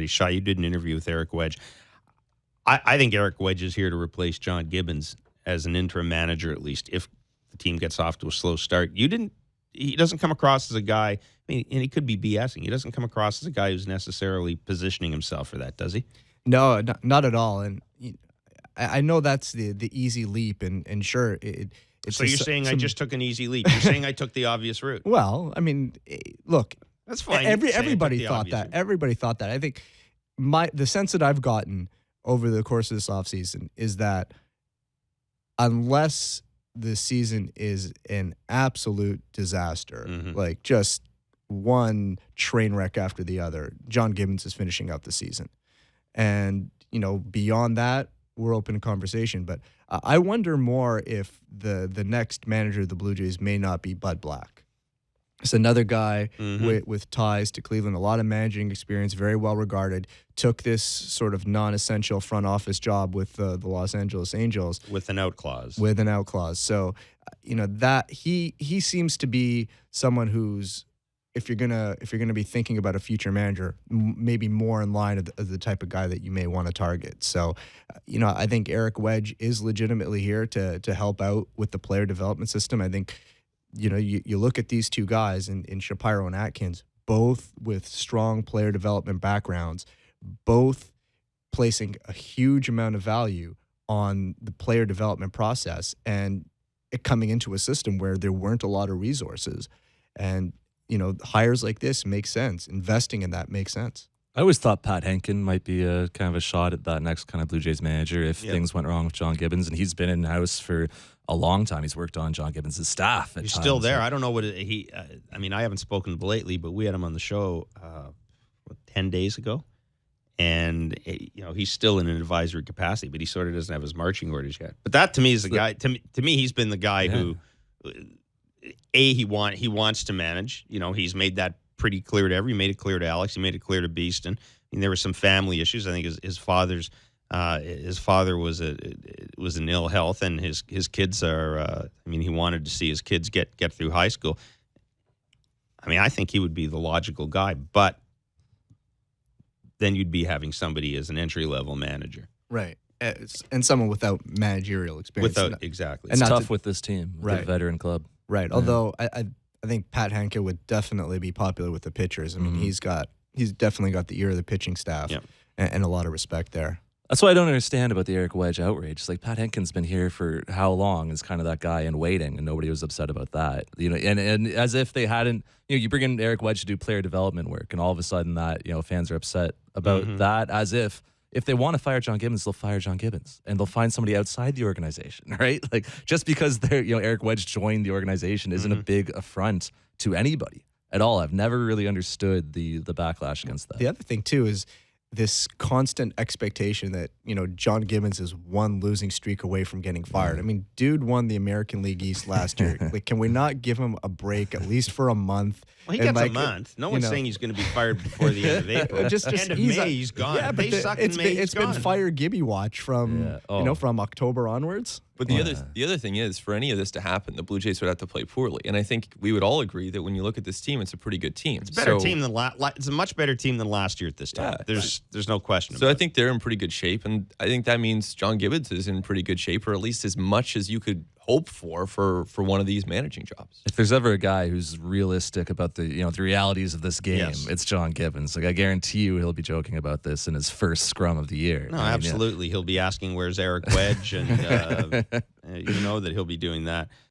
Shaw, you did an interview with Eric Wedge. I think Eric Wedge is here to replace John Gibbons as an interim manager, at least, if the team gets off to a slow start. He doesn't come across as a guy, I mean, and he could be BSing. He doesn't come across as a guy who's necessarily positioning himself for that, does he? No, not at all. And I know that's the easy leap, and sure, it's so you're saying I just took an easy leap. You're saying I took the obvious route. Well, I mean, look, that's fine. Everybody thought that. Everybody thought that. I think the sense that I've gotten over the course of this offseason is that unless the season is an absolute disaster, like just one train wreck after the other, John Gibbons is finishing out the season. And, beyond that, we're open to conversation. But I wonder more if the next manager of the Blue Jays may not be Bud Black. It's another guy with ties to Cleveland, a lot of managing experience, very well regarded, took this sort of non-essential front office job with the Los Angeles Angels. With an out clause. So, that he seems to be someone who's, if you're gonna be thinking about a future manager, maybe more in line of the type of guy that you may want to target. So, I think Eric Wedge is legitimately here to help out with the player development system. I think, you look at these two guys in Shapiro and Atkins, both with strong player development backgrounds, both placing a huge amount of value on the player development process and it coming into a system where there weren't a lot of resources. And hires like this make sense. Investing in that makes sense. I always thought Pat Henkin might be a kind of a shot at that next kind of Blue Jays manager if things went wrong with John Gibbons. And he's been in-house for a long time. He's worked on John Gibbons' staff. He's still there. I don't know what I haven't spoken to him lately, but we had him on the show 10 days ago. And, he's still in an advisory capacity, but he sort of doesn't have his marching orders yet. But that, to me, is the guy. To me, he's been the guy who... he wants to manage. He's made that pretty clear to he made it clear to Alex. He made it clear to Beeston. I mean, there were some family issues. I think his father was in ill health, and his kids are. He wanted to see his kids get through high school. I mean, I think he would be the logical guy, but then you'd be having somebody as an entry level manager, right? And someone without managerial experience. Exactly. It's tough with this team, with the veteran club. Right. Although I think Pat Henke would definitely be popular with the pitchers. I mean, he's definitely got the ear of the pitching staff and a lot of respect there. That's what I don't understand about the Eric Wedge outrage. It's like Pat Henkin's been here for how long is kind of that guy in waiting, and nobody was upset about that. And as if they hadn't, you bring in Eric Wedge to do player development work, and all of a sudden that, fans are upset about that, as if they want to fire John Gibbons, they'll fire John Gibbons, and they'll find somebody outside the organization, right? Like, just because Eric Wedge joined the organization isn't a big affront to anybody at all. I've never really understood the backlash against that. The other thing too is this constant expectation that, John Gibbons is one losing streak away from getting fired. I mean, dude won the American League East last year. Like, can we not give him a break at least for a month? Well, he gets a month. No one's saying he's going to be fired before the end of April. Just end of May, he's gone. Yeah, but it's been fire Gibby watch from from October onwards. But the other thing is, for any of this to happen, the Blue Jays would have to play poorly, and I think we would all agree that when you look at this team, it's a pretty good team. It's a better team than it's a much better team than last year at this time. Yeah, there's no question. So I think they're in pretty good shape, and I think that means John Gibbons is in pretty good shape, or at least as much as you could hope for one of these managing jobs. If there's ever a guy who's realistic about the realities of this game, it's John Gibbons. Like, I guarantee you he'll be joking about this in his first scrum of the year. No, absolutely. He'll be asking where's Eric Wedge, and you know that he'll be doing that.